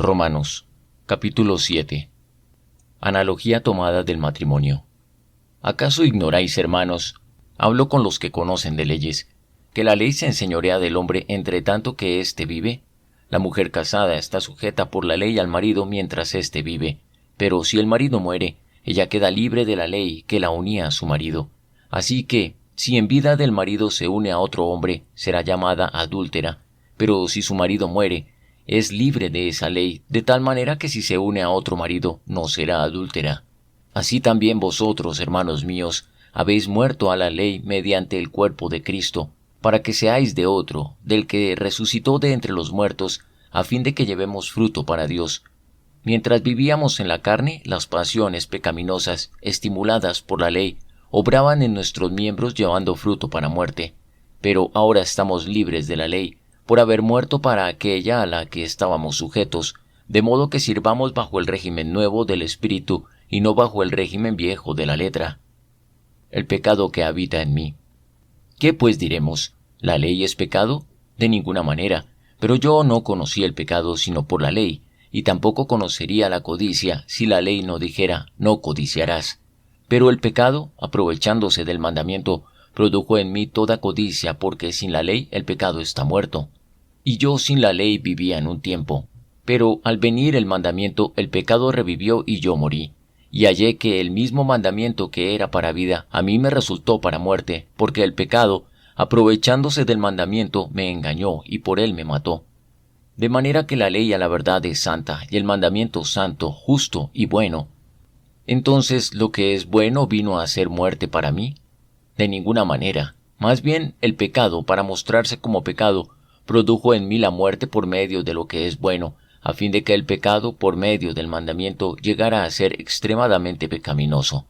Romanos, capítulo 7. Analogía tomada del matrimonio. ¿Acaso ignoráis, hermanos? Hablo con los que conocen de leyes, que la ley se enseñorea del hombre entre tanto que éste vive. La mujer casada está sujeta por la ley al marido mientras éste vive, pero si el marido muere, ella queda libre de la ley que la unía a su marido. Así que, si en vida del marido se une a otro hombre, será llamada adúltera, pero si su marido muere, es libre de esa ley, de tal manera que si se une a otro marido, no será adúltera. Así también vosotros, hermanos míos, habéis muerto a la ley mediante el cuerpo de Cristo, para que seáis de otro, del que resucitó de entre los muertos, a fin de que llevemos fruto para Dios. Mientras vivíamos en la carne, las pasiones pecaminosas, estimuladas por la ley, obraban en nuestros miembros llevando fruto para muerte. Pero ahora estamos libres de la ley, por haber muerto para aquella a la que estábamos sujetos, de modo que sirvamos bajo el régimen nuevo del Espíritu y no bajo el régimen viejo de la letra. El pecado que habita en mí. ¿Qué pues diremos? ¿La ley es pecado? De ninguna manera, pero yo no conocí el pecado sino por la ley, y tampoco conocería la codicia si la ley no dijera, no codiciarás. Pero el pecado, aprovechándose del mandamiento, produjo en mí toda codicia, porque sin la ley el pecado está muerto. Y yo sin la ley vivía en un tiempo. Pero al venir el mandamiento, el pecado revivió y yo morí. Y hallé que el mismo mandamiento que era para vida, a mí me resultó para muerte, porque el pecado, aprovechándose del mandamiento, me engañó y por él me mató. De manera que la ley a la verdad es santa, y el mandamiento santo, justo y bueno. Entonces, ¿lo que es bueno vino a ser muerte para mí? De ninguna manera. Más bien, el pecado, para mostrarse como pecado, produjo en mí la muerte por medio de lo que es bueno, a fin de que el pecado, por medio del mandamiento, llegara a ser extremadamente pecaminoso.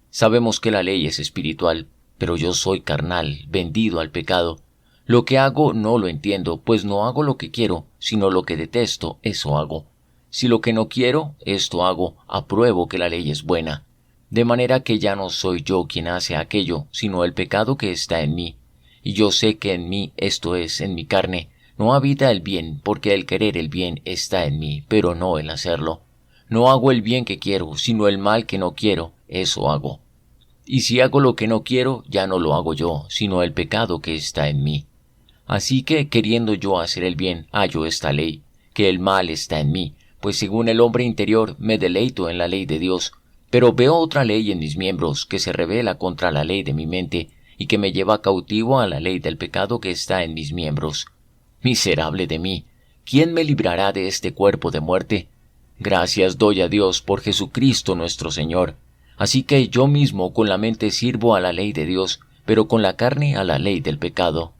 Sabemos que la ley es espiritual, pero yo soy carnal, vendido al pecado. Lo que hago no lo entiendo, pues no hago lo que quiero, sino lo que detesto, eso hago. Si lo que no quiero, esto hago, apruebo que la ley es buena. De manera que ya no soy yo quien hace aquello, sino el pecado que está en mí. Y yo sé que en mí, esto es, en mi carne, no habita el bien, porque el querer el bien está en mí, pero no el hacerlo. No hago el bien que quiero, sino el mal que no quiero, eso hago. Y si hago lo que no quiero, ya no lo hago yo, sino el pecado que está en mí. Así que, queriendo yo hacer el bien, hallo esta ley, que el mal está en mí, pues según el hombre interior me deleito en la ley de Dios, pero veo otra ley en mis miembros, que se rebela contra la ley de mi mente, y que me lleva cautivo a la ley del pecado que está en mis miembros. Miserable de mí, ¿quién me librará de este cuerpo de muerte? Gracias doy a Dios por Jesucristo nuestro Señor. Así que yo mismo con la mente sirvo a la ley de Dios, pero con la carne a la ley del pecado.